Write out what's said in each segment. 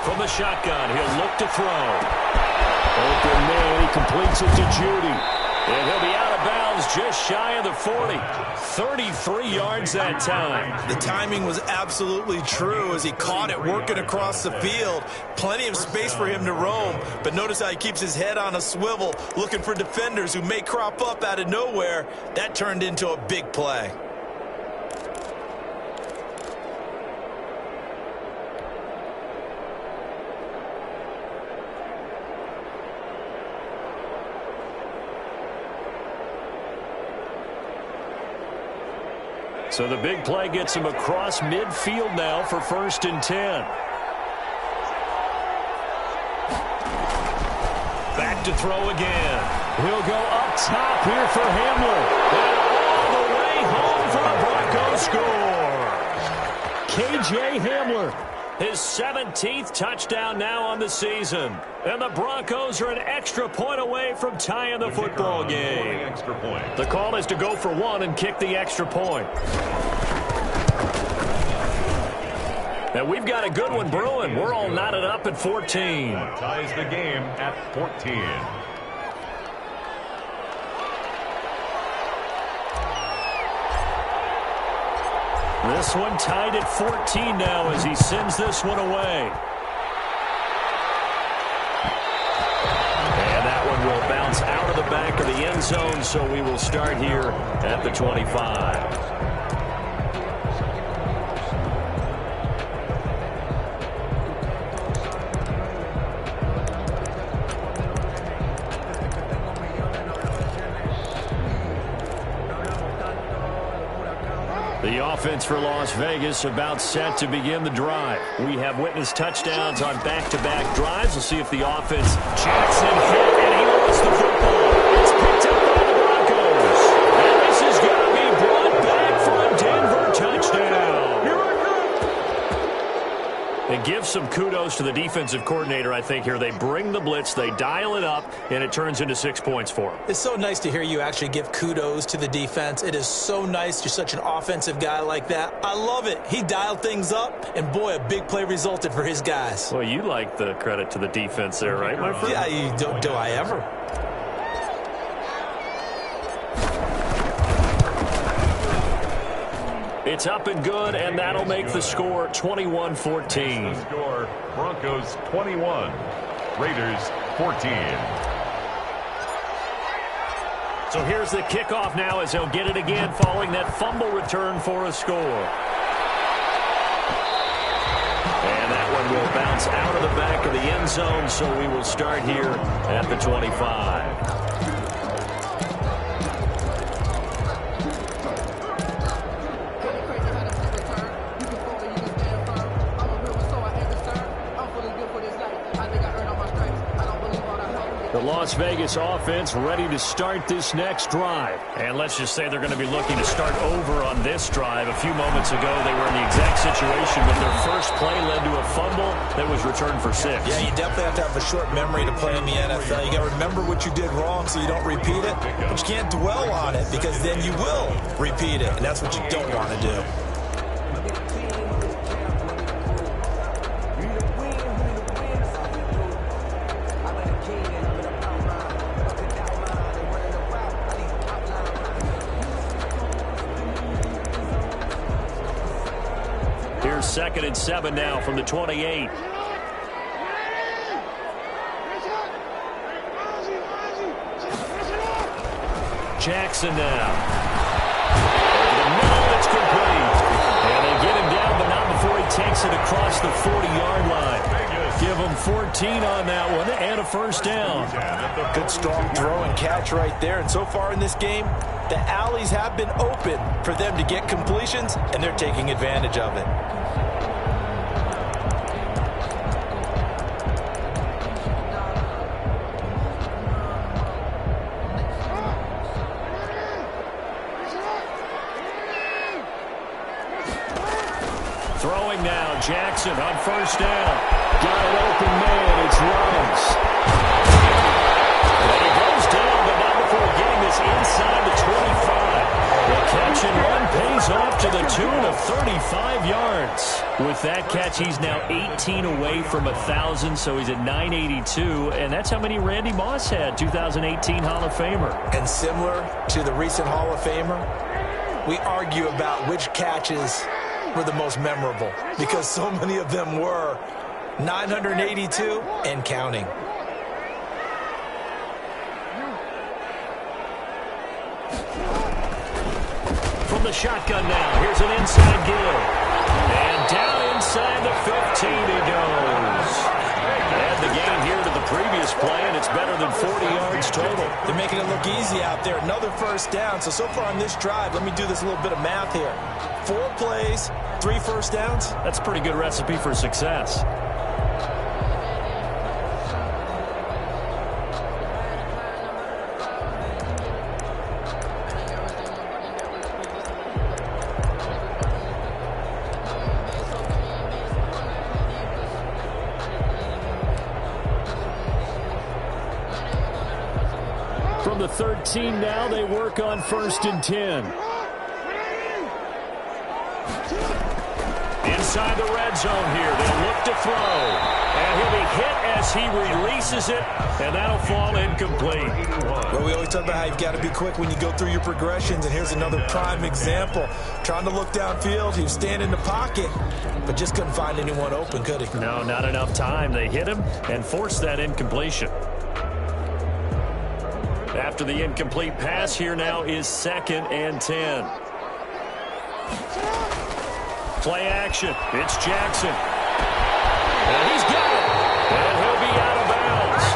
From the shotgun, he'll look to throw. Open man, he completes it to Judy. And he'll be out of bounds just shy of the 40. 33 yards that time. The timing was absolutely true as he caught it working across the field. Plenty of space for him to roam, but notice how he keeps his head on a swivel, looking for defenders who may crop up out of nowhere. That turned into a big play. So the big play gets him across midfield now for 1st and 10. Back to throw again. He'll go up top here for Hamler. And all the way home for a Bronco score. K.J. Hamler, his 17th touchdown now on the season. And the Broncos are an extra point away from tying the football game. The call is to go for one and kick the extra point. And we've got a good one brewing. We're all knotted up at 14. Ties the game at 14. This one tied at 14 now as he sends this one away. And that one will bounce out of the back of the end zone, so we will start here at the 25. The offense for Las Vegas about set to begin the drive. We have witnessed touchdowns on back-to-back drives. We'll see if the offense. Jackson hit, and he lost the football. It's picked up by the Broncos. And this is going to be brought back for a Denver touchdown. And give some kudos to the defensive coordinator, I think, here. They bring the blitz, they dial it up, and it turns into 6 points for them. It's so nice to hear you actually give kudos to the defense. It is so nice. You're such an offensive guy like that. I love it. He dialed things up, and boy, a big play resulted for his guys. Well, you like the credit to the defense there, right, my friend? Yeah, do I ever? It's up and good, and that'll make the score 21-14. The score, Broncos 21, Raiders 14. So here's the kickoff now as he'll get it again following that fumble return for a score. And that one will bounce out of the back of the end zone, so we will start here at the 25. The Las Vegas offense ready to start this next drive. And let's just say they're going to be looking to start over on this drive. A few moments ago, they were in the exact situation, but their first play led to a fumble that was returned for 6. Yeah, you definitely have to have a short memory to play in the NFL. You got to remember what you did wrong so you don't repeat it, but you can't dwell on it because then you will repeat it, and that's what you don't want to do. Here's 2nd and 7 now from the 28. Jackson now. Over the middle, it's complete. And they get him down, but not before he takes it across the 40-yard line. Give him 14 on that one and a first down. Good strong throw and catch right there. And so far in this game, the alleys have been open for them to get completions, and they're taking advantage of it. Throwing now, Jackson on first down. Got an open man, it's Rose. And he goes down, but not before getting this inside the 25. The catch and run pays off to the tune of 35 yards. With that catch, he's now 18 away from 1,000, so he's at 982, and that's how many Randy Moss had, 2018 Hall of Famer. And similar to the recent Hall of Famer, we argue about which catches were the most memorable because so many of them were 982 and counting. From the shotgun now, here's an inside give. And down inside the 15 he goes. Add the gain here to the previous play, and it's better than 40 yards total. They're making it look easy out there. Another first down. So far on this drive, let me do this little bit of math here. 4 plays, 3 first downs. That's a pretty good recipe for success. From the 13 now, they work on 1st and 10. Inside the red zone here, they'll look to throw. And he'll be hit as he releases it, and that'll fall incomplete. Well, we always talk about how you've got to be quick when you go through your progressions, and here's another prime example. Trying to look downfield, he was standing in the pocket, but just couldn't find anyone open, could he? No, not enough time. They hit him and forced that incompletion. After the incomplete pass, here now is 2nd and 10. Play action. It's Jackson. And he's got it. And he'll be out of bounds.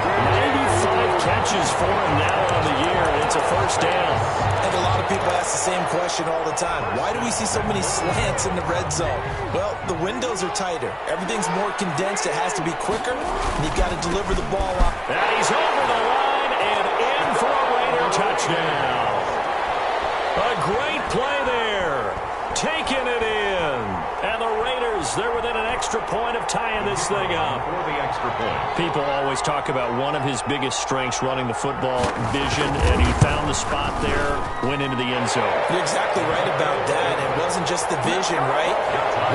95 catches for him now on the year, and it's a first down. And a lot of people ask the same question all the time. Why do we see so many slants in the red zone? Well, the windows are tighter. Everything's more condensed. It has to be quicker, and you've got to deliver the ball up. And he's over the line and in for a Raider touchdown. A great play there. Taking it in. And the Raiders, they're within an extra point of tying this thing up. For the extra point. People always talk about one of his biggest strengths, running the football, vision, and he found the spot there, went into the end zone. You're exactly right about that. It wasn't just the vision, right?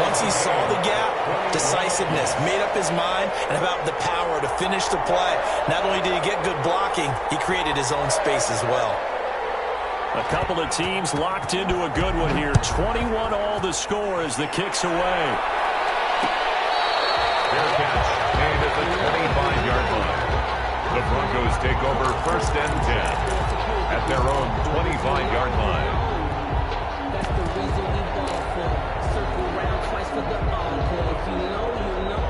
Once he saw the gap, decisiveness, made up his mind, and about the power to finish the play. Not only did he get good blocking, he created his own space as well. A couple of teams locked into a good one here. 21 all the score as the kick's away. Fair catch made at the 25-yard line. The Broncos take over 1st and 10 at their own 25-yard line. That's the reason we ball for. Circle round twice for the encore. If you know, you know.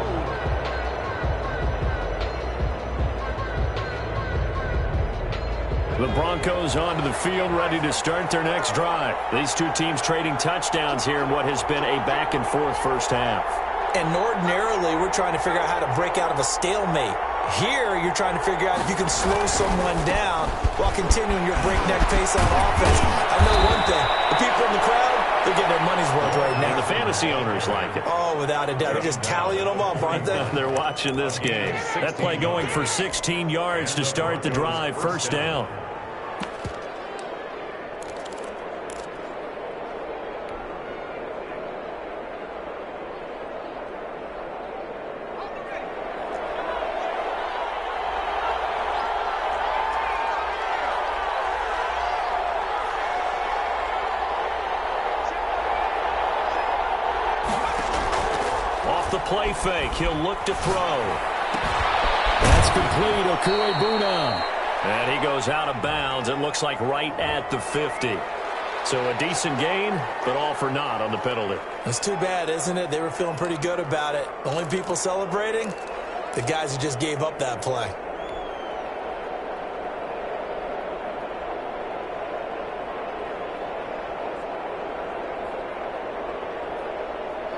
The Broncos onto the field, ready to start their next drive. These two teams trading touchdowns here in what has been a back-and-forth first half. And ordinarily, we're trying to figure out how to break out of a stalemate. Here, you're trying to figure out if you can slow someone down while continuing your breakneck pace on offense. I know one thing. The people in the crowd, they're getting their money's worth right now. And the fantasy owners like it. Oh, without a doubt. They're just tallying them up, aren't they? They're watching this game. That play going for 16 yards to start the drive. First down. The play fake. He'll look to throw. That's complete. Okuebuna. And he goes out of bounds. It looks like right at the 50. So a decent gain, but all for naught on the penalty. It's too bad, isn't it? They were feeling pretty good about it. The only people celebrating, the guys who just gave up that play.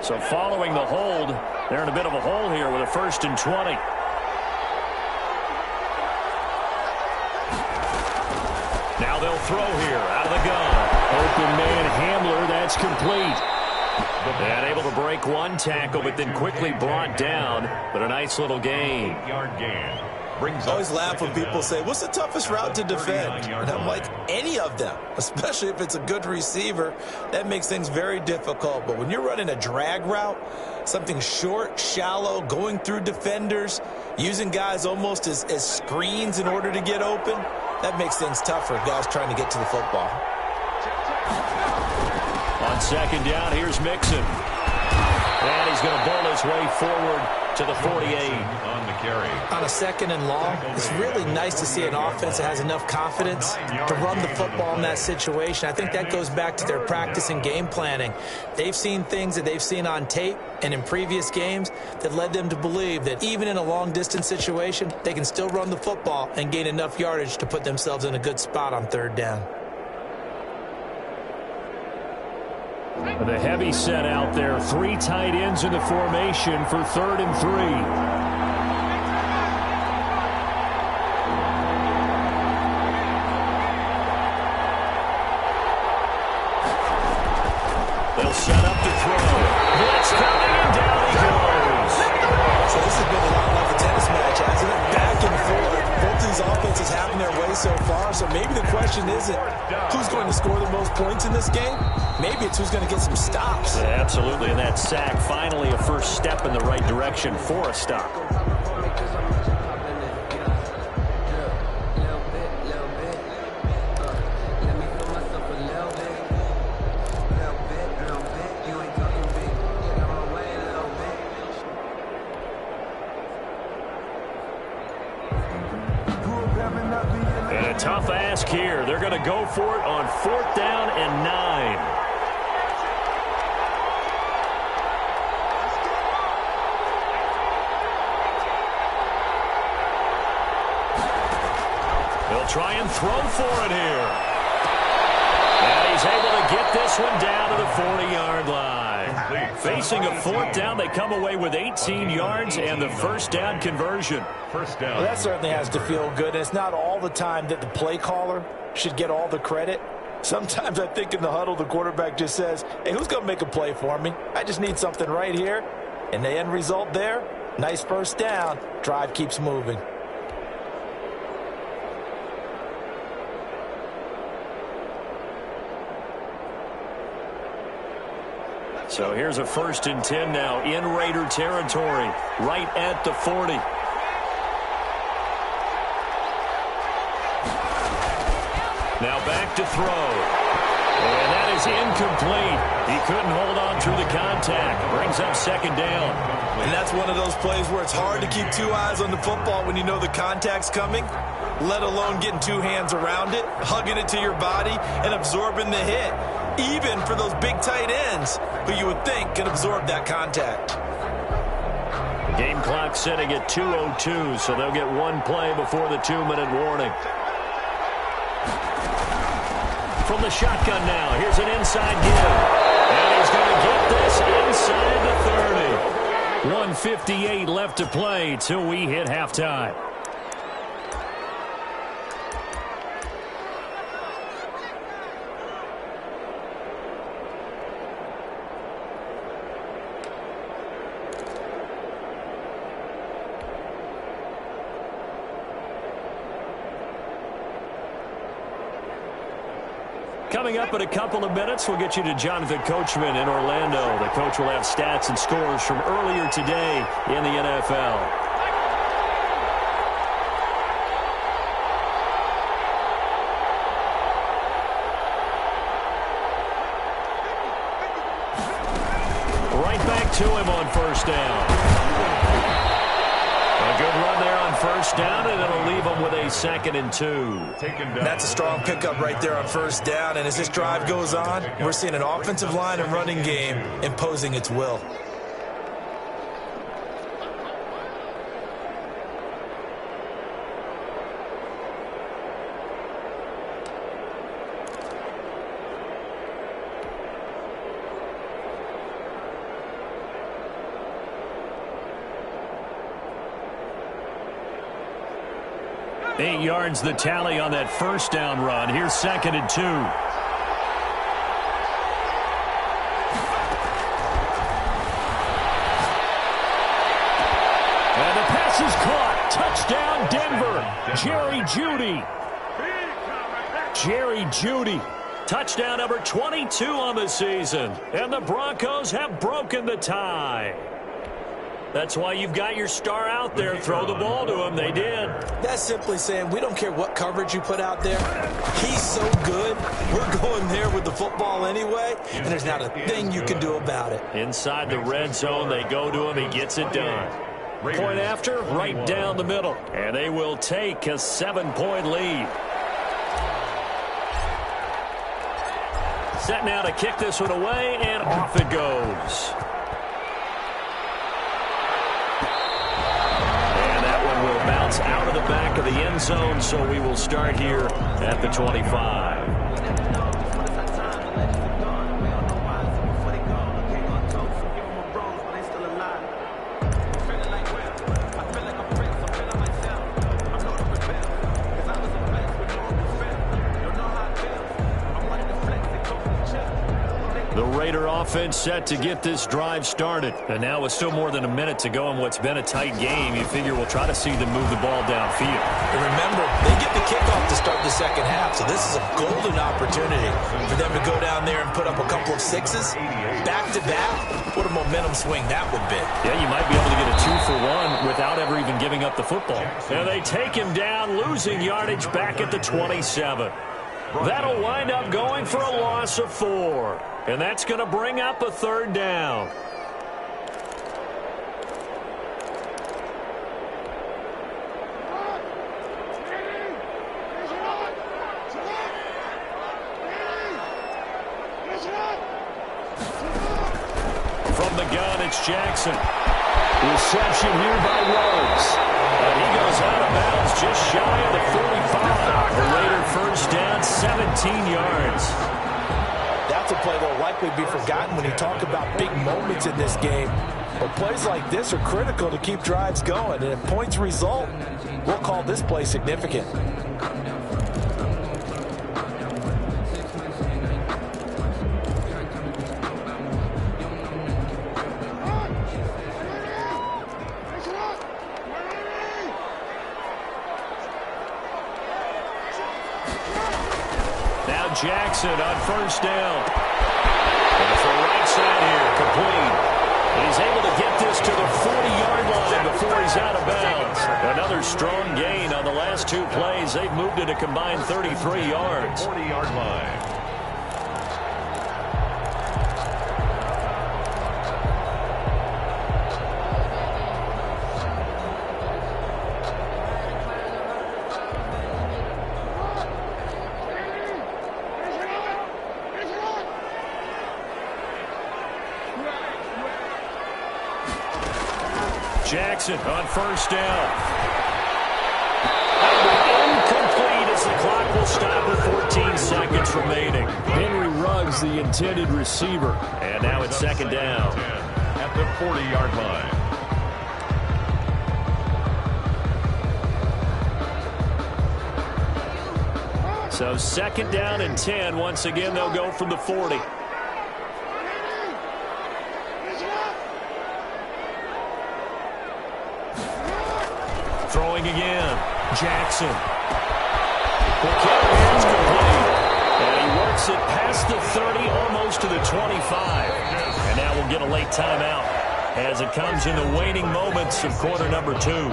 So following the hold, they're in a bit of a hole here with a 1st and 20. Now they'll throw here out of the gun. Open man Hamler, that's complete. And able to break one tackle, but then quickly brought down. But a nice little gain. 8-yard gain. brings I always up laugh when second people down. say, what's the toughest route to defend? And I'm like, any of them, especially if it's a good receiver. That makes things very difficult. But when you're running a drag route, something short, shallow, going through defenders, using guys almost as screens in order to get open, that makes things tougher, guys trying to get to the football. On second down, here's Mixon. And he's going to bowl his way forward to the 48. On the carry. On a second and long, it's really nice to see an offense that has enough confidence to run the football in that situation. I think that goes back to their practice and game planning. They've seen things that they've seen on tape and in previous games that led them to believe that even in a long-distance situation, they can still run the football and gain enough yardage to put themselves in a good spot on third down. The heavy set out there. 3 tight ends in the formation for 3rd and 3. They'll set up to throw. Blitz coming, and down he goes. So this has been a lot like a tennis match, hasn't it? Back and forth. Both these offenses having their way so far. So maybe the question isn't who's going to score the most points in this game. Maybe it's who's going to get some stops. Yeah, absolutely, and that sack finally a first step in the right direction for a stop. And a tough ask here. They're going to go for it on 4th down and 9. They'll try and throw for it here. And he's able to get this one down to the 40-yard line. Facing a 4th down, they come away with 18 yards and the first down conversion. First down. Well, that certainly has to feel good. And it's not all the time that the play caller should get all the credit. Sometimes I think in the huddle, the quarterback just says, hey, who's going to make a play for me? I just need something right here. And the end result there, nice first down. Drive keeps moving. So here's a 1st and 10 now in Raider territory, right at the 40. Now back to throw. And that is incomplete. He couldn't hold on through the contact. Brings up 2nd down. And that's one of those plays where it's hard to keep 2 eyes on the football when you know the contact's coming, let alone getting 2 hands around it, hugging it to your body, and absorbing the hit. Even for those big tight ends who you would think can absorb that contact. Game clock sitting at 2:02, so they'll get 1 play before the 2-minute warning. From the shotgun now, here's an inside give. And he's going to get this inside the 30. 1:58 left to play till we hit halftime. Coming up in a couple of minutes, we'll get you to Jonathan Coachman in Orlando. The coach will have stats and scores from earlier today in the NFL. Right back to him on 1st down. A good run there on 1st down, and it'll leave them with a 2nd and 2. That's a strong pickup right there on 1st down. And as this drive goes on, we're seeing an offensive line and running game imposing its will. Eight yards the tally on that 1st down run. Here's 2nd and 2. And the pass This is caught. Touchdown, Denver. Jerry Jeudy. Jerry Jeudy. Touchdown number 22 on the season. And the Broncos have broken the tie. That's why you've got your star out there. Throw the ball to him. They did. That's simply saying we don't care what coverage you put out there. He's so good. We're going there with the football anyway, and there's not a thing you can do about it. Inside the red zone, they go to him. He gets it done. Point after, right down the middle. And they will take a 7-point lead. Set now to kick this one away, and off it goes. And that one will bounce out of the back of the end zone, so we will start here at the 25. Raider offense set to get this drive started. And now with still more than a minute to go in what's been a tight game, you figure we'll try to see them move the ball downfield. And remember, they get the kickoff to start the second half, so this is a golden opportunity for them to go down there and put up a couple of sixes back-to-back. What a momentum swing that would be. Yeah, you might be able to get a 2-for-1 without ever even giving up the football. And they take him down, losing yardage back at the 27. That'll wind up going for a loss of 4. And that's going to bring up a third down. From the gun, it's Jackson. Reception here by Rhodes. And he goes out of bounds just shy of the 45. The Raider first down, 17 yards. That's a play that will likely be forgotten when you talk about big moments in this game. But plays like this are critical to keep drives going. And if points result, we'll call this play significant. Jackson on first down. And for right side here, complete. He's able to get this to the 40-yard line before he's out of bounds. Another strong gain on the last two plays. They've moved it a combined 33 yards. 40-yard line. Jackson on first down. Incomplete as the clock will stop with 14 seconds remaining. Henry Ruggs, the intended receiver. And now it's second down. At the 40-yard line. So second down and 10. Once again, they'll go from the 40. Throwing again. Jackson. The kick is complete. And he works it past the 30, almost to the 25. And now we'll get a late timeout as it comes in the waning moments of quarter number 2.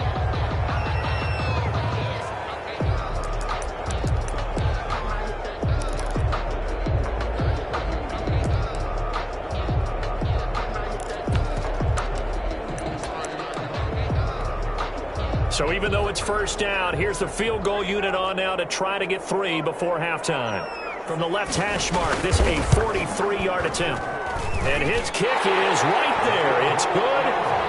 So even though it's first down, here's the field goal unit on now to try to get 3 before halftime. From the left hash mark, this is a 43-yard attempt. And his kick is right there. It's good.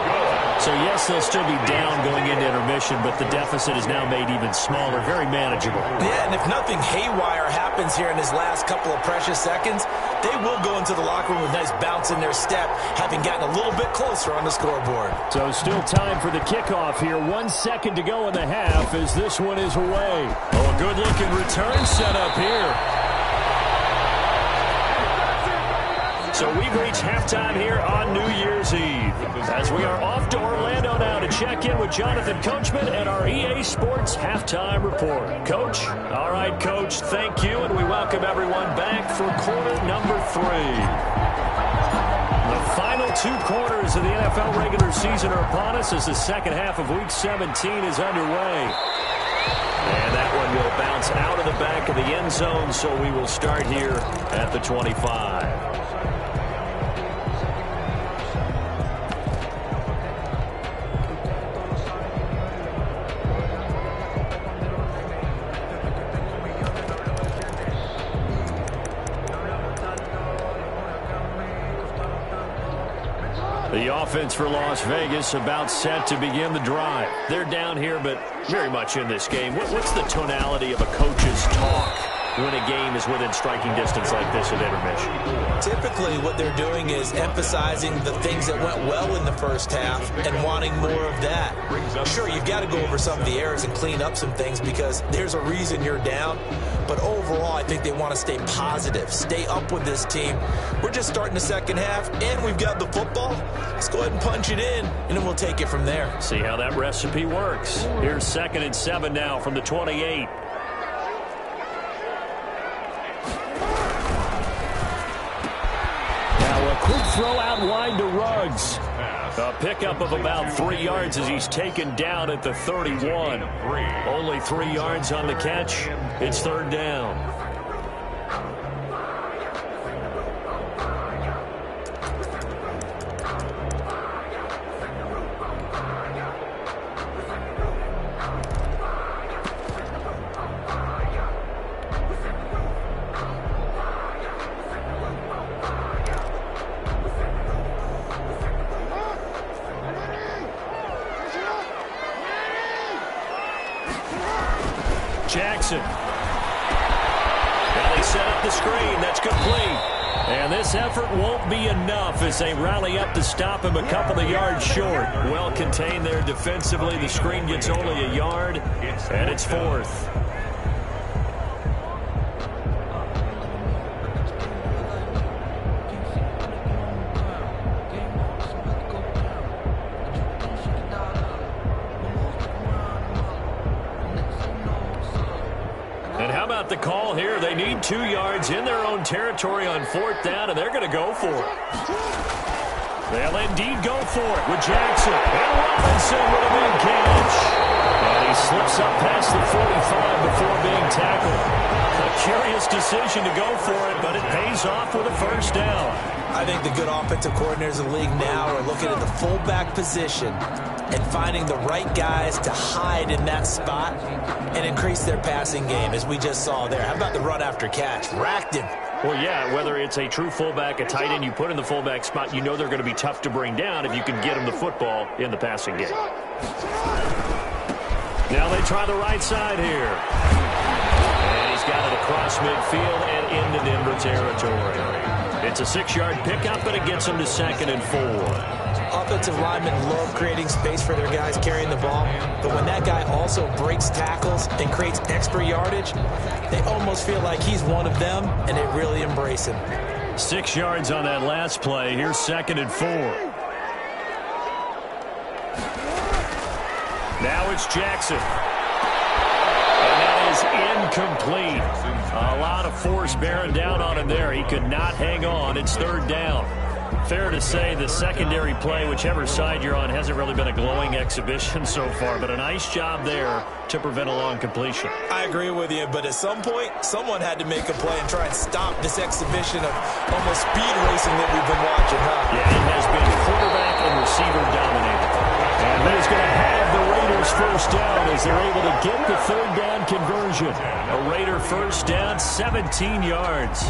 So, yes, they'll still be down going into intermission, but the deficit is now made even smaller, very manageable. Yeah, and if nothing haywire happens here in his last couple of precious seconds, they will go into the locker room with a nice bounce in their step, having gotten a little bit closer on the scoreboard. So still time for the kickoff here. 1 second to go in the half as this one is away. Oh, a good-looking return set up here. So we've reached halftime here on New Year's Eve as we are off to Orlando now to check in with Jonathan Coachman and our EA Sports Halftime Report. Coach? All right, Coach, thank you, and we welcome everyone back for quarter number 3. The final 2 quarters of the NFL regular season are upon us as the second half of Week 17 is underway. And that one will bounce out of the back of the end zone, so we will start here at the 25. The offense for Las Vegas about set to begin the drive. They're down here, but very much in this game. What's the tonality of a coach's talk when a game is within striking distance like this at intermission? Typically, what they're doing is emphasizing the things that went well in the first half and wanting more of that. Sure, you've got to go over some of the errors and clean up some things because there's a reason you're down. But overall, I think they want to stay positive, stay up with this team. We're just starting the second half, and we've got the football. Let's go ahead and punch it in, and then we'll take it from there. See how that recipe works. Here's 2nd and 7 now from the 28. Now a quick throw out wide to Ruggs. A pickup of about 3 yards as he's taken down at the 31. Only 3 yards on the catch. It's 3rd down. Jackson. Now they set up the screen. That's complete. And this effort won't be enough as they rally up to stop him a couple of yards short. Well contained there defensively. The screen gets only a yard, and it's 4th. The call here, they need 2 yards in their own territory on 4th down, and they're going to go for it. They'll indeed go for it with Jackson. And Robinson with a big catch. And he slips up past the 45 before being tackled. A curious decision to go for it, but it pays off with a 1st down. I think the good offensive coordinators in the league now are looking at the fullback position and finding the right guys to hide in that spot and increase their passing game, as we just saw there. How about the run after catch? Racked him. Well, yeah, whether it's a true fullback, a tight end you put in the fullback spot, you know they're going to be tough to bring down if you can get them the football in the passing game. Now they try the right side here. And he's got it across midfield and into Denver territory. It's a 6-yard pickup, but it gets them to 2nd and 4. Offensive linemen love creating space for their guys carrying the ball, but when that guy also breaks tackles and creates extra yardage, they almost feel like he's one of them, and they really embrace him. 6 yards on that last play. Here's 2nd and 4. Now it's Jackson. And that is incomplete. A lot of force bearing down on him there. He could not hang on. It's 3rd down. Fair to say the secondary play, whichever side you're on, hasn't really been a glowing exhibition so far, but a nice job there to prevent a long completion. I agree with you, but at some point, someone had to make a play and try and stop this exhibition of almost speed racing that we've been watching, huh? Yeah, it has been quarterback and receiver dominated. And that is going to have the Raiders 1st down as they're able to get the 3rd down conversion. A Raider 1st down, 17 yards.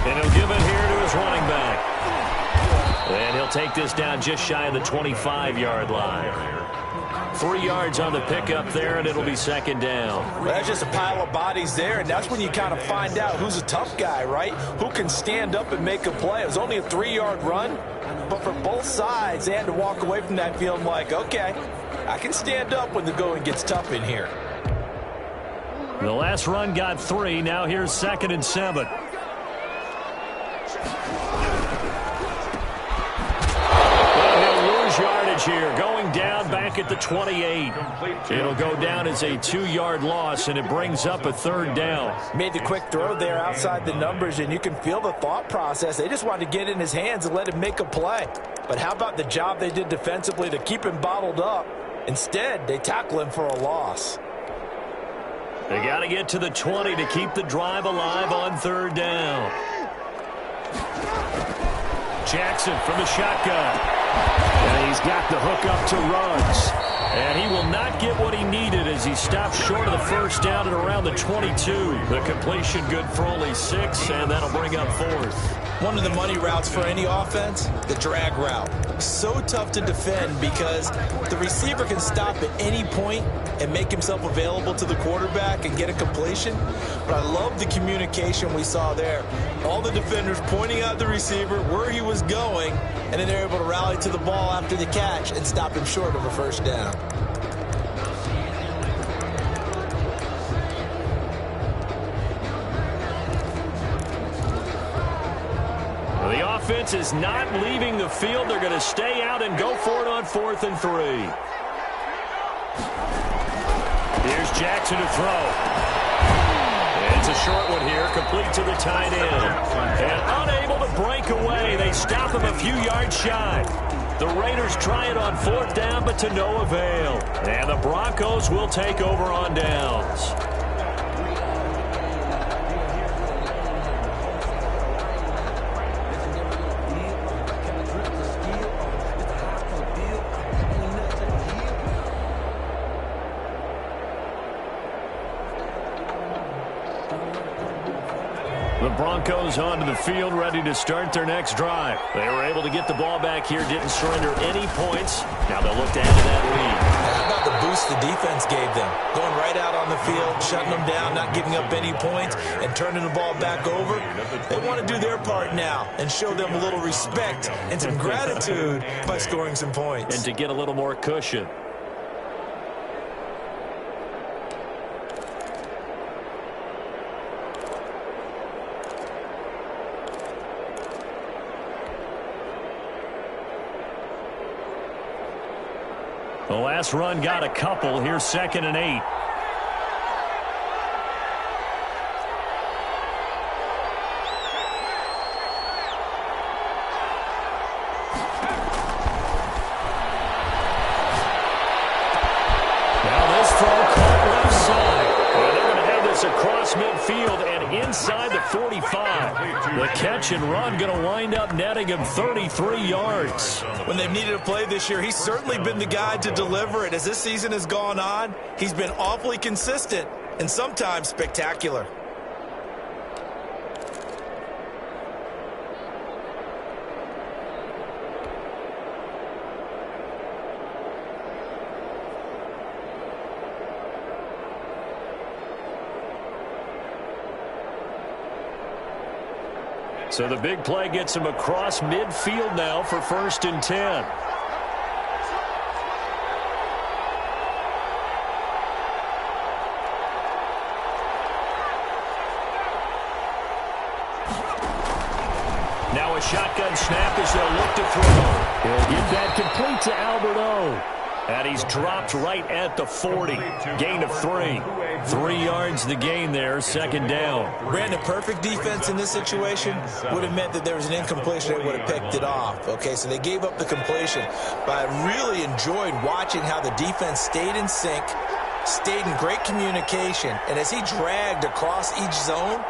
And he'll give it here to his running back. And he'll take this down just shy of the 25-yard line. 3 yards on the pickup there, and it'll be 2nd down. Well, that's just a pile of bodies there, and that's when you kind of find out who's a tough guy, right? Who can stand up and make a play. It was only a 3-yard run, but for both sides, they had to walk away from that feeling like, okay, I can stand up when the going gets tough in here. The last run got 3. Now here's 2nd and 7. Yardage here, going down back at the 28. It'll go down as a 2-yard loss, and it brings up a 3rd down. Made the quick throw there outside the numbers, and you can feel the thought process. They just wanted to get in his hands and let him make a play. But how about the job they did defensively to keep him bottled up? Instead, they tackle him for a loss. They got to get to the 20 to keep the drive alive on 3rd down. Jackson from the shotgun. And he's got the hook up to Ruggs. And he will not get what he needed as he stops short of the 1st down at around the 22. The completion good for only 6, and that'll bring up 4th. One of the money routes for any offense, the drag route. So tough to defend because the receiver can stop at any point and make himself available to the quarterback and get a completion. But I love the communication we saw there. All the defenders pointing out the receiver where he was going, and then they're able to rally to the ball after the catch and stop him short of a 1st down. The offense is not leaving the field. They're going to stay out and go for it on 4th and 3. Here's Jackson to throw. It's a short one here, complete to the tight end. And unable to break away. They stop him a few yards shy. The Raiders try it on 4th down, but to no avail. And the Broncos will take over on downs. The Broncos onto the field, ready to start their next drive. They were able to get the ball back here, didn't surrender any points. Now they'll look to add to that lead. How about the boost the defense gave them? Going right out on the field, shutting them down, not giving up any points, and turning the ball back over. They want to do their part now and show them a little respect and some gratitude by scoring some points. And to get a little more cushion. The last run got a couple. Here's 2nd and 8. Now this throw caught left side. Well, they're going to have this across midfield and inside the 45. The catch and run going to wind up netting him 33 yards. When they've needed a play this year, he's certainly been the guy to deliver it. As this season has gone on, he's been awfully consistent and sometimes spectacular. So the big play gets him across midfield now for 1st and 10. Now a shotgun snap as they'll look to throw. He'll get that complete to Alberto. And he's dropped right at the 40. Gain of 3. 3 yards the gain there, 2nd down. Brandon, perfect defense in this situation would have meant that there was an incompletion. They would have picked it off. Okay, so they gave up the completion. But I really enjoyed watching how the defense stayed in sync, stayed in great communication. And as he dragged across each zone,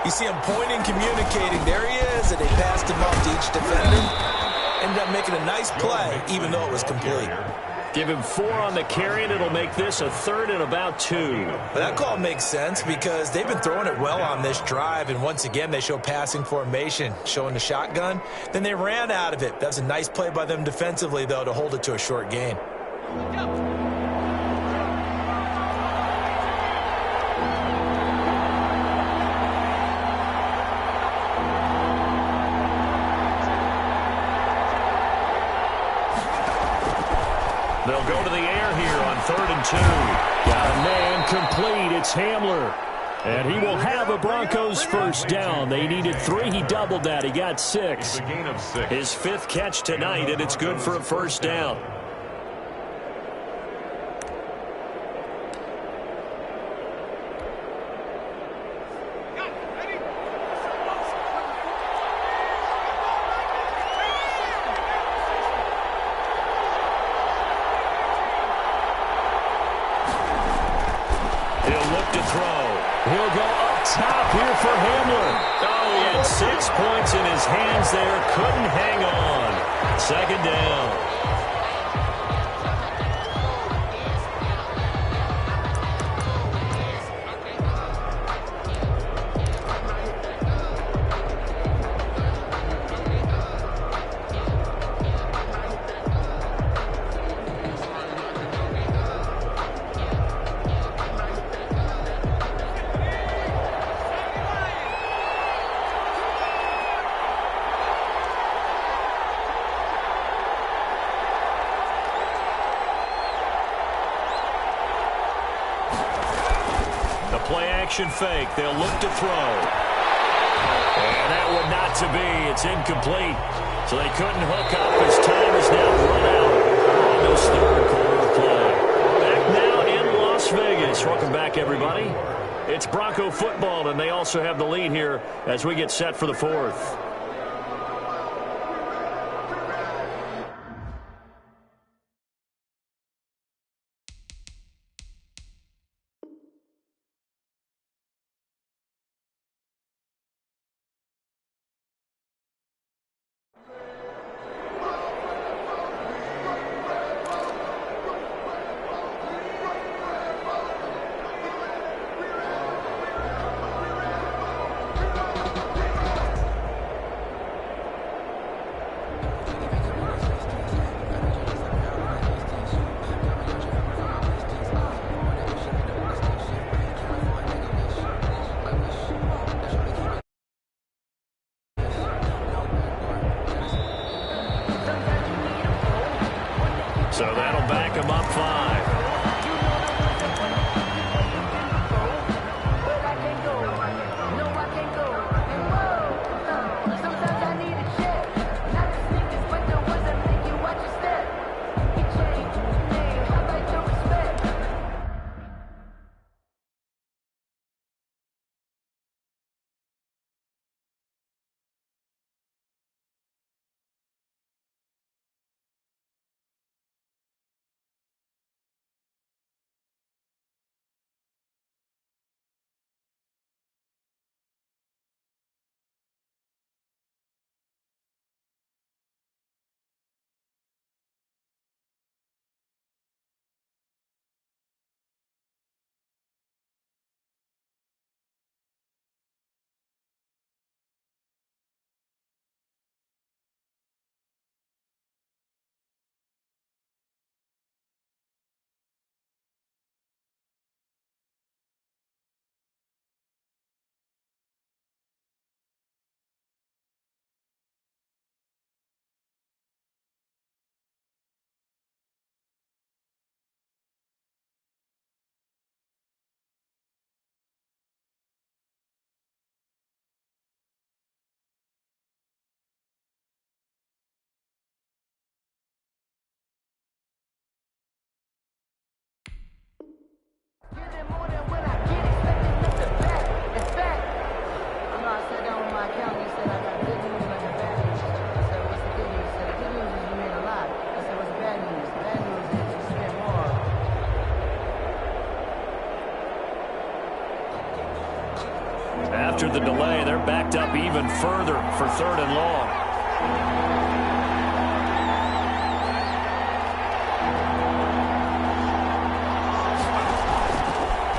you see him pointing, communicating. There he is, and they passed him off to each defender. Ended up making a nice play, even though it was complete. Give him 4 on the carry, and it'll make this a 3rd and about 2. But that call makes sense because they've been throwing it well on this drive, and once again, they show passing formation, showing the shotgun. Then they ran out of it. That's a nice play by them defensively, though, to hold it to a short gain. They'll go to the air down here on 3rd and 2. Got a man complete. It's Hamler. And he will have a Broncos first down. They needed 3. He doubled that. He got 6. His 5th catch tonight, and it's good for a first down. He'll look to throw. He'll go up top here for Hamler. Oh, he had 6 points in his hands there. Couldn't hang on. 2nd down. Play-action fake. They'll look to throw. And that one not to be. It's incomplete. So they couldn't hook up. His time is now run out on this 3rd quarter play. Back now in Las Vegas. Welcome back, everybody. It's Bronco football, and they also have the lead here as we get set for the 4th. So that'll back him up 5. After the delay, they're backed up even further for 3rd and long.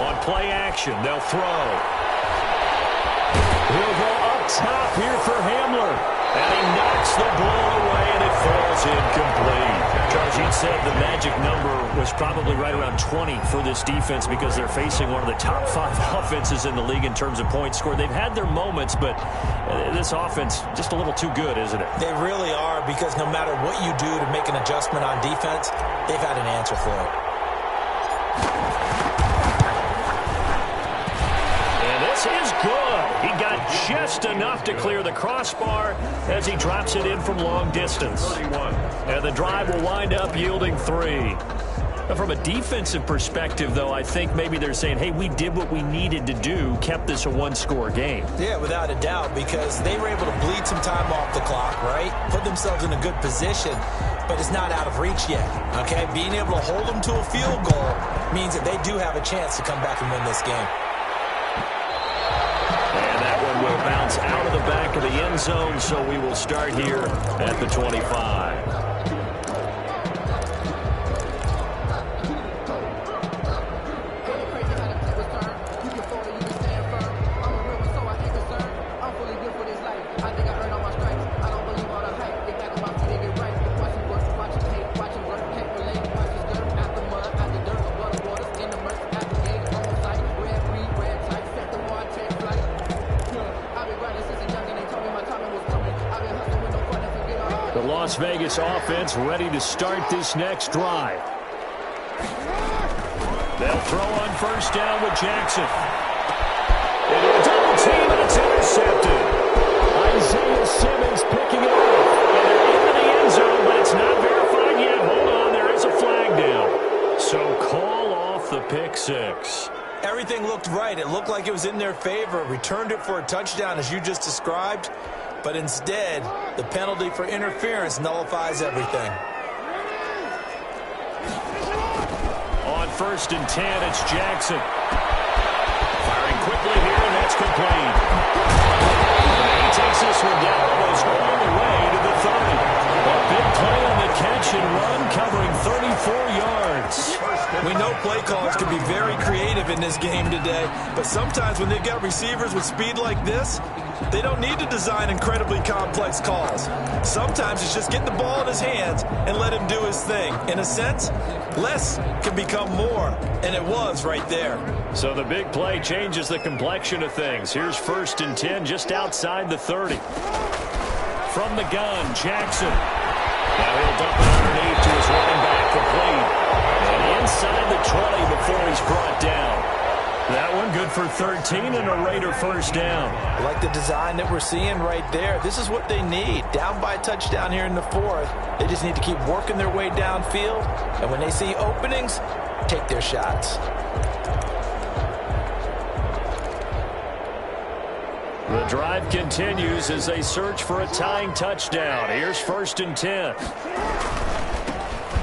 On play action, they'll throw. He'll go up top here for Hamler. And he knocks the ball away, and it falls incomplete. Charles, you'd said the magic number was probably right around 20 for this defense because they're facing one of the top 5 offenses in the league in terms of points scored. They've had their moments, but this offense just a little too good, isn't it? They really are, because no matter what you do to make an adjustment on defense, they've had an answer for it. just enough to clear the crossbar as he drops it in from long distance. 31. And the drive will wind up yielding 3. Now, from a defensive perspective, though, I think maybe they're saying, hey, we did what we needed to do, kept this a one-score game. Yeah, without a doubt, because they were able to bleed some time off the clock, right? Put themselves in a good position, but it's not out of reach yet, okay? Being able to hold them to a field goal means that they do have a chance to come back and win this game. And that one will bounce out of the back of the end zone, so we will start here at the 25. Las Vegas offense ready to start this next drive. They'll throw on first down with Jackson. Into a double team, and it's intercepted. Isaiah Simmons picking it up. And they're into the end zone, but it's not verified yet. Hold on, there is a flag down. So call off the pick six. Everything looked right. It looked like it was in their favor. Returned it for a touchdown, as you just described. But instead, the penalty for interference nullifies everything. On 1st and 10, it's Jackson. Firing quickly here, and that's complete. He takes this one down, goes all the way to the 30. A big play on the catch and run, covering 34 yards. We know play callers can be very creative in this game today, but sometimes when they've got receivers with speed like this, they don't need to design incredibly complex calls. Sometimes it's just get the ball in his hands and let him do his thing. In a sense, less can become more, and it was right there. So the big play changes the complexion of things. Here's 1st and 10 just outside the 30. From the gun, Jackson. Now he'll dump it underneath to his running back, complete. And inside the 20 before he's brought down. That one good for 13 and a Raider first down. Like the design that we're seeing right there. This is what they need. Down by a touchdown here in the 4th. They just need to keep working their way downfield. And when they see openings, take their shots. The drive continues as they search for a tying touchdown. Here's 1st and 10.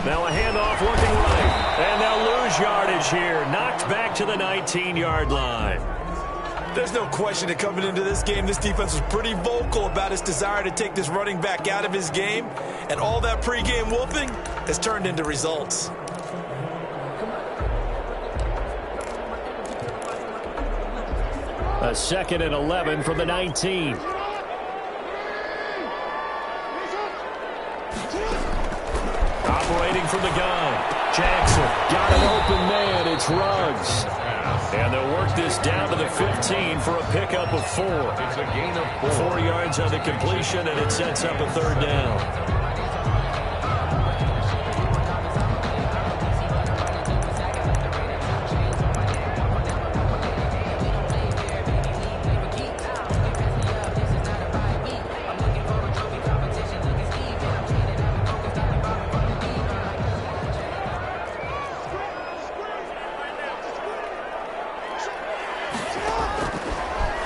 Now a handoff looking right. And they'll lose yardage here. Knocked back to the 19-yard line. There's no question that coming into this game, this defense was pretty vocal about its desire to take this running back out of his game. And all that pregame whooping has turned into results. A 2nd and 11 from the 19. Operating from the gun. Jackson got an open man. It's Ruggs. And they'll work this down to the 15 for a pickup of 4. It's a gain of 4. 4 yards on the completion, and it sets up a 3rd down.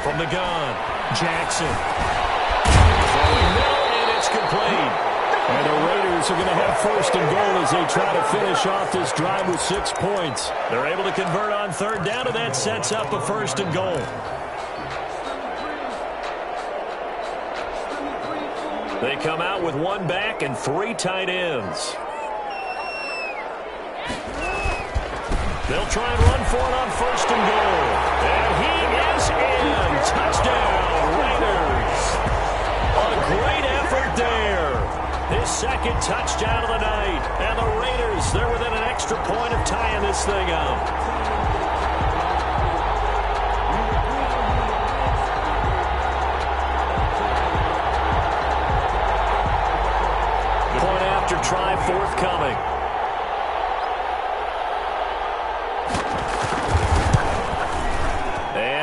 From the gun, Jackson. And it's complete. And the Raiders are going to have 1st and goal as they try to finish off this drive with 6 points. They're able to convert on 3rd down, and that sets up a 1st and goal. They come out with 1 back and 3 tight ends. They'll try and run for it on 1st and goal. And he is in. Touchdown, Raiders. A great effort there. His 2nd touchdown of the night. And the Raiders, they're within an extra point of tying this thing up. Point after try forthcoming.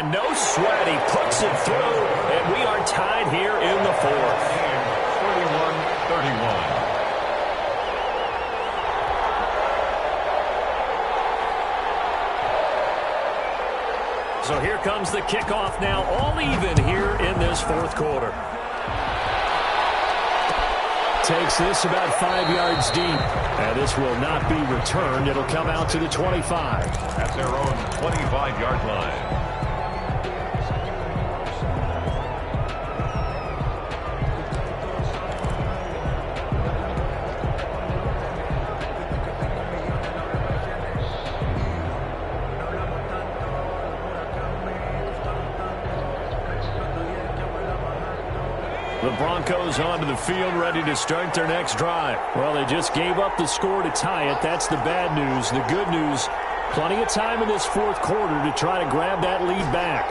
And no sweat, he puts it through, and we are tied here in the fourth. 31-31. So here comes the kickoff now, all even here in this fourth quarter. Takes this about 5 yards deep. And this will not be returned. It'll come out to the 25. At their own 25-yard line. The Broncos onto the field, ready to start their next drive. Well, they just gave up the score to tie it. That's the bad news. The good news, plenty of time in this fourth quarter to try to grab that lead back.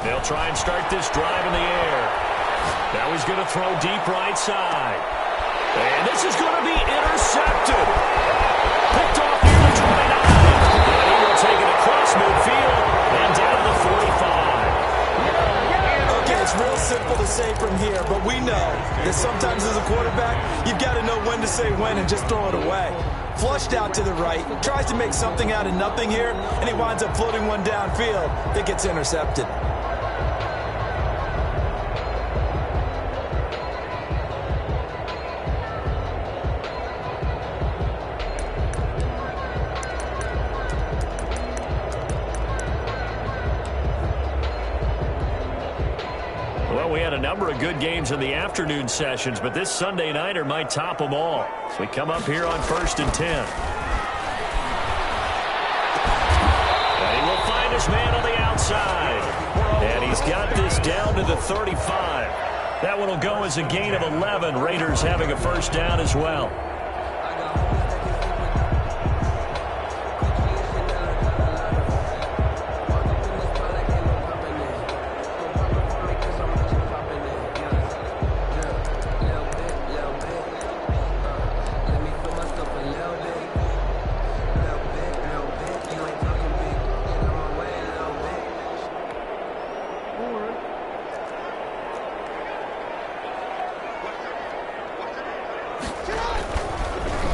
They'll try and start this drive in the air. Now he's going to throw deep right side. And this is going to be intercepted. Picked off near the 29. Take it across midfield and down to the 45. Okay, it's real simple to say from here, but we know that sometimes as a quarterback, you've got to know when to say when and just throw it away. Flushed out to the right, tries to make something out of nothing here, and he winds up floating one downfield that gets intercepted. We had a number of good games in the afternoon sessions, but this Sunday nighter might top them all. So we come up here on 1st and 10. And he will find his man on the outside. And he's got this down to the 35. That one will go as a gain of 11. Raiders having a first down as well.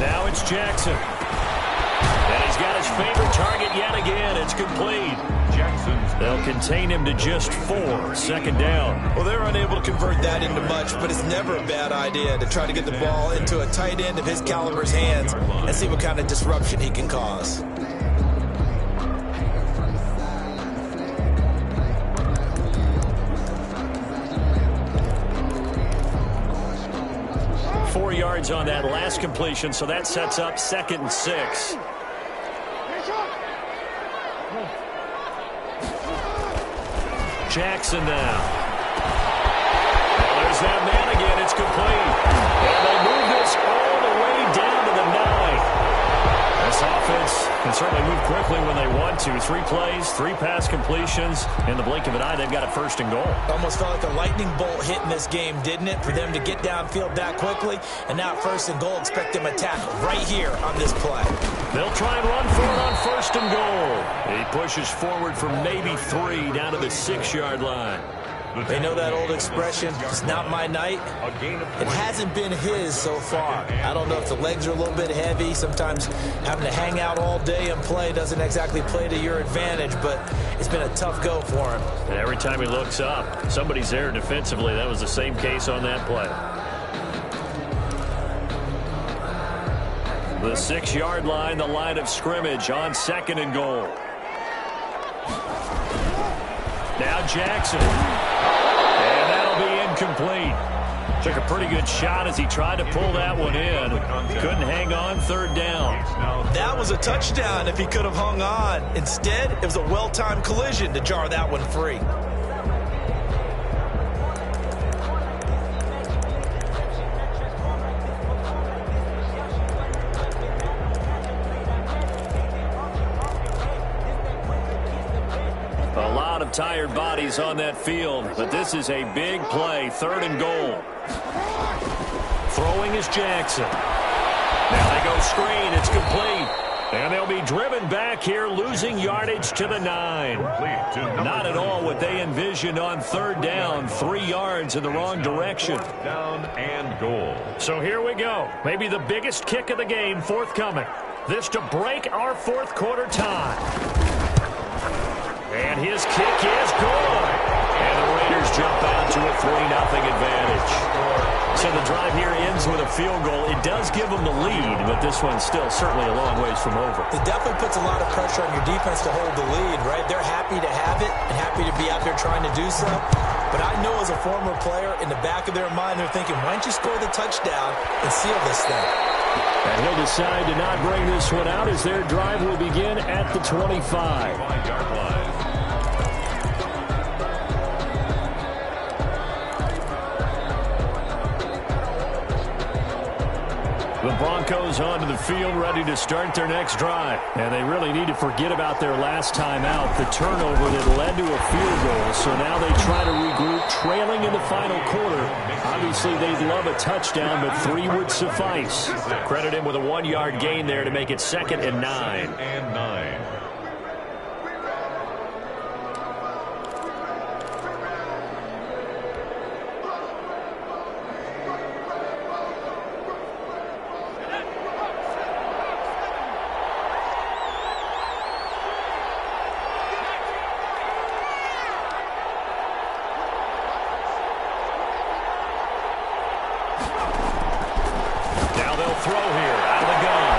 Now it's Jackson. And he's got his favorite target yet again. It's complete. They'll contain him to just 4. Second down. Well, they're unable to convert that into much, but it's never a bad idea to try to get the ball into a tight end of his caliber's hands and see what kind of disruption he can cause. Yards on that last completion, so that sets up 2nd and 6. Jackson now. Well, there's that man again. It's complete. And they move this all the way down to the 9. This offense can certainly move quickly when they want to. 3 plays, 3 pass completions. In the blink of an eye, they've got a 1st and goal. Almost felt like a lightning bolt hit in this game, didn't it? For them to get downfield that quickly. And now 1st and goal, expect them to tackle right here on this play. They'll try and run for it on 1st and goal. He pushes forward for maybe 3 down to the 6-yard line. They know that old expression, it's not my night. It hasn't been his so far. I don't know if the legs are a little bit heavy. Sometimes having to hang out all day and play doesn't exactly play to your advantage, but it's been a tough go for him. And every time he looks up, somebody's there defensively. That was the same case on that play. The 6-yard line, the line of scrimmage on 2nd and goal. Now Jackson. And that'll be incomplete. Took a pretty good shot as he tried to pull that one in. Couldn't hang on. 3rd down. That was a touchdown if he could have hung on. Instead, it was a well-timed collision to jar that one free. A lot of tired bodies on that field, but this is a big play. 3rd and goal. Throwing is Jackson. Now they go screen. It's complete. And they'll be driven back here, losing yardage to the 9. Not at all what they envisioned on third down. 3 yards in the wrong direction. Down and goal. So here we go. Maybe the biggest kick of the game forthcoming. This to break our fourth quarter tie. And his kick is good. And the Raiders jump out to a 3-0 advantage. So the drive here ends with a field goal. It does give them the lead, but this one's still certainly a long ways from over. It definitely puts a lot of pressure on your defense to hold the lead, right? They're happy to have it and happy to be out there trying to do so. But I know as a former player, in the back of their mind, they're thinking, why don't you score the touchdown and seal this thing? And he'll decide to not bring this one out as their drive will begin at the 25-yard line. The Broncos onto the field, ready to start their next drive. And they really need to forget about their last time out, the turnover that led to a field goal. So now they try to regroup, trailing in the final quarter. Obviously, they'd love a touchdown, but 3 would suffice. Credit him with a 1-yard gain there to make it 2nd and 9. Throw here out of the gun.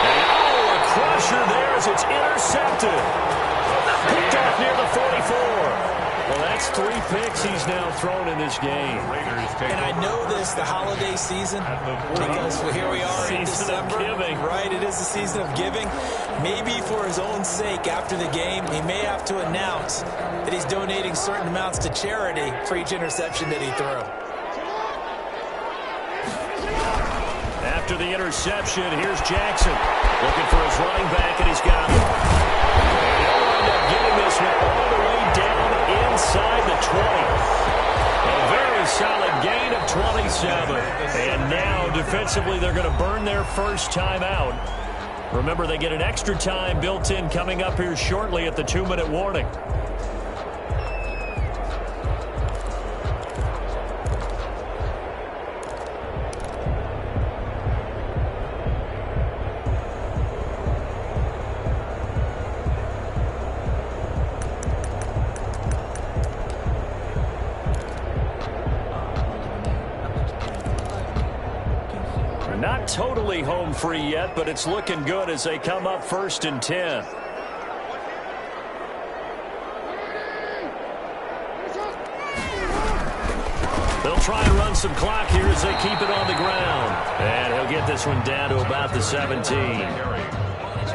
And a crusher there as it's intercepted. Picked off near the 44. Well, that's 3 picks he's now thrown in this game. And I know this, the holiday season, because here we are in December. Giving. Right, it is the season of giving. Maybe for his own sake, after the game, he may have to announce that he's donating certain amounts to charity for each interception that he threw. After the interception, here's Jackson looking for his running back, and he's got him. And he'll wind up getting this one all the way down inside the 20. A very solid gain of 27. And now, defensively, they're going to burn their first time out. Remember, they get an extra time built in coming up here shortly at the 2-minute warning. Not totally home free yet, but it's looking good as they come up 1st and 10. They'll try and run some clock here as they keep it on the ground. And he'll get this one down to about the 17.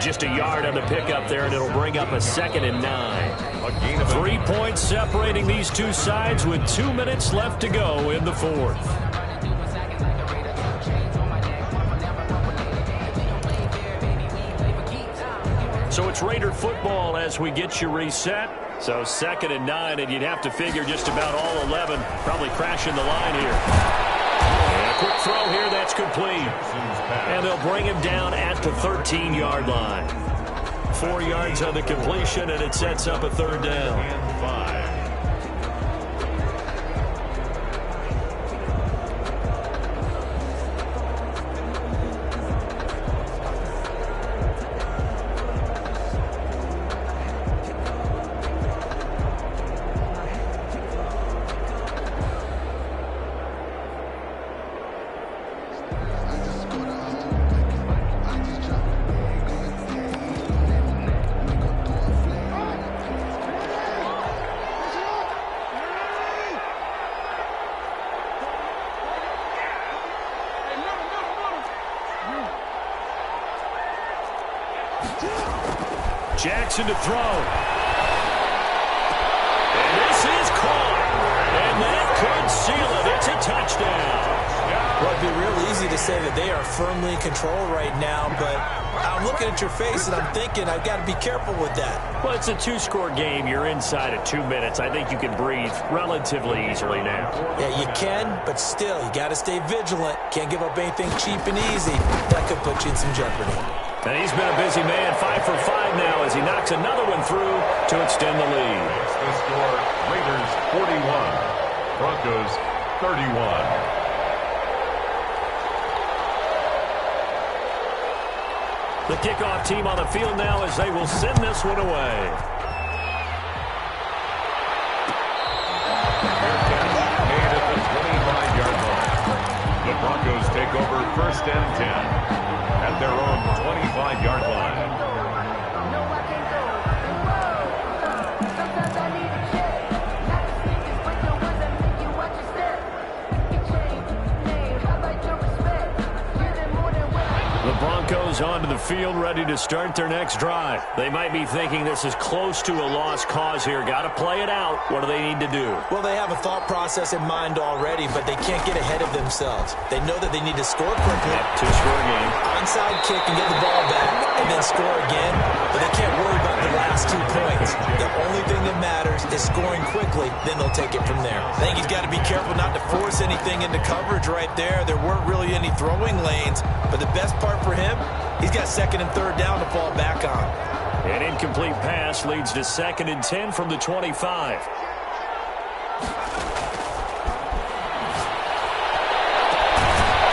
Just a yard on the pickup there, and it'll bring up a 2nd and 9. 3 points separating these two sides with 2 minutes left to go in the 4th. So it's Raider football as we get you reset. So 2nd and 9, and you'd have to figure just about all 11 probably crashing the line here. And a quick throw here, that's complete. And they'll bring him down at the 13-yard line. 4 yards on the completion, and it sets up a 3rd down. And 5. Jackson to throw. And this is caught. And that could seal it. It's a touchdown. Well, it'd be real easy to say that they are firmly in control right now, but I'm looking at your face and I'm thinking I've got to be careful with that. Well, it's a two-score game. You're inside of 2 minutes. I think you can breathe relatively easily now. Yeah, you can, but still, you got to stay vigilant. Can't give up anything cheap and easy. That could put you in some jeopardy. And he's been a busy man, 5 for 5 now as he knocks another one through to extend the lead. The score, Raiders 41, Broncos 31. The kickoff team on the field now as they will send this one away. Made at the 25-yard line. The Broncos take over first and 10 at their own 25-yard line. Broncos onto the field, ready to start their next drive. They might be thinking this is close to a lost cause here. Got to play it out. What do they need to do? Well, they have a thought process in mind already, but they can't get ahead of themselves. They know that they need to score quickly. Two-score game. Onside kick and get the ball back, and then score again. But they can't worry about the last 2 points. The only thing that matters is scoring quickly. Then they'll take it from there. I think he's got to be careful not to force anything into coverage right there. There weren't really any throwing lanes, but the best part for him, he's got second and third down to fall back on. An incomplete pass leads to 2nd and 10 from the 25.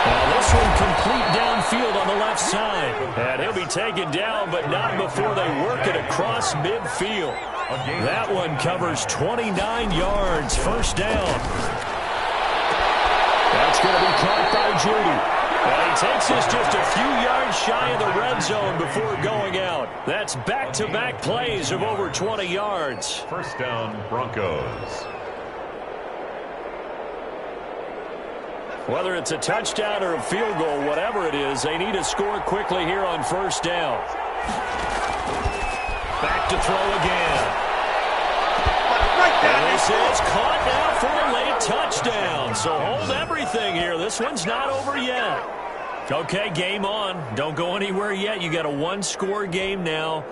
Now this one complete downfield on the left side. And he'll be taken down, but not before they work it across midfield. That one covers 29 yards. First down. That's going to be caught by Judy. And he takes us just a few yards shy of the red zone before going out. That's back-to-back plays of over 20 yards. First down, Broncos. Whether it's a touchdown or a field goal, whatever it is, they need to score quickly here on first down. Back to throw again. And this is caught now for a late touchdown. So hold everything here. This one's not over yet. Okay, game on. Don't go anywhere yet. You got a one-score game now.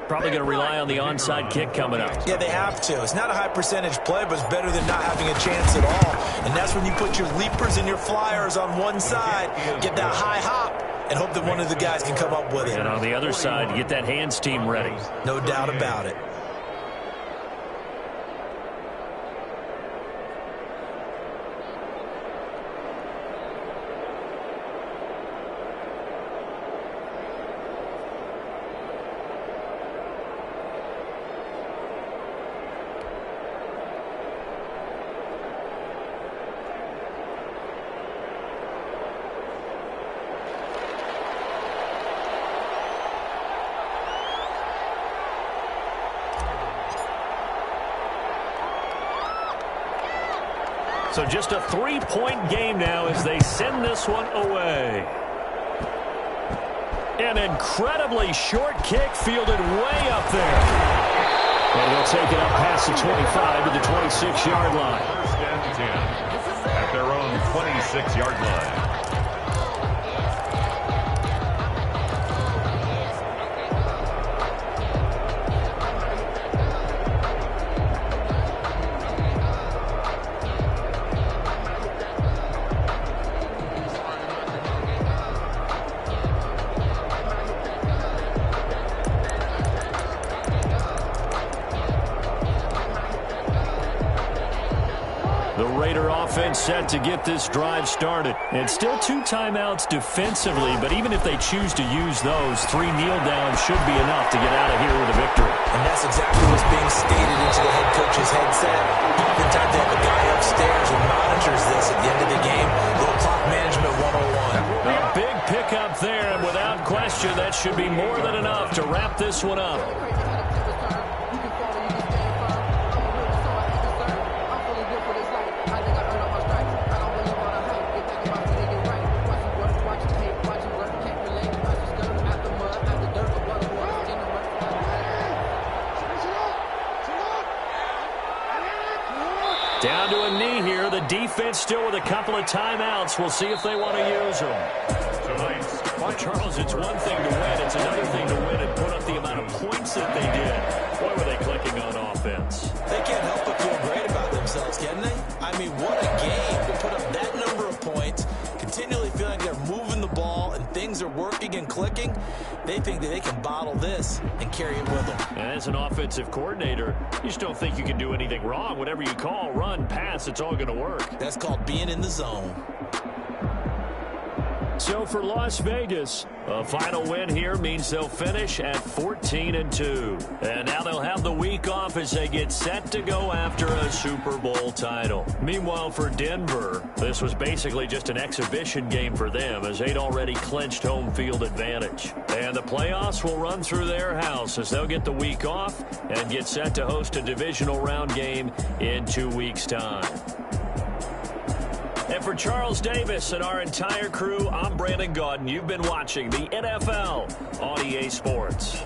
Probably going to rely on the onside kick coming up. Yeah, they have to. It's not a high percentage play, but it's better than not having a chance at all. And that's when you put your leapers and your flyers on one side, get that high hop, and hope that one of the guys can come up with it. And on the other side, get that hands team ready. No doubt about it. So just a three-point game now as they send this one away. An incredibly short kick fielded way up there. And they'll take it up past the 25 to the 26-yard line. First and 10 at their own 26-yard line. Set to get this drive started. And still 2 timeouts defensively, but even if they choose to use those, 3 kneel downs should be enough to get out of here with a victory. And that's exactly what's being stated into the head coach's headset. Oftentimes they have a guy upstairs who monitors this at the end of the game. Little clock management 101. A big pickup there, and without question, that should be more than enough to wrap this one up. defense still with a couple of timeouts. We'll see if they want to use them. Well, Charles, it's one thing to win. It's another thing to win and put up the amount of points that they did. Boy, were they clicking on offense. They can't help but feel great about themselves, can they? I mean, what a game to put up that number of points, continually feeling they're moving the ball and things are working and clicking. They think that they can bottle this and carry it with them. And as an offensive coordinator, you just don't think you can do anything wrong. Whatever you call, run, pass, it's all going to work. That's called being in the zone. So for Las Vegas, a final win here means they'll finish at 14-2. And now they'll have the week off as they get set to go after a Super Bowl title. Meanwhile, for Denver, this was basically just an exhibition game for them as they'd already clinched home field advantage. And the playoffs will run through their house as they'll get the week off and get set to host a divisional round game in 2 weeks' time. And for Charles Davis and our entire crew, I'm Brandon Gaudin. You've been watching the NFL on EA Sports.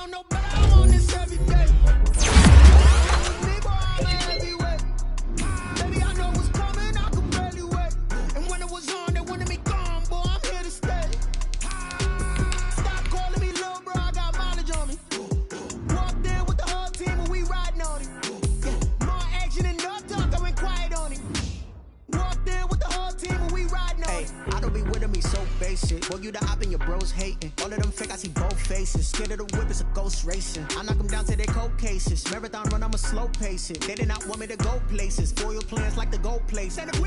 don't know, but I'm on this every day. Me, boy, I'm a heavyweight. Baby, I know what's coming, I can barely wait. And when it was on, they wanted me gone, boy, I'm here to stay. Stop calling me little bro, I got mileage on me. Walked in with the whole team and we riding on it. Yeah, more action and no talk, I went quiet on it. Walked in with the whole team and we riding on it. I don't be with me so basic. Boy, you the op and your bros hating. All of them fake, I see both faces. Scared of the whip, it's a ghost racing. I knock them down to their cold cases. Marathon run, I'ma slow pace it. They did not want me to go places. Foil plans like the gold place. And the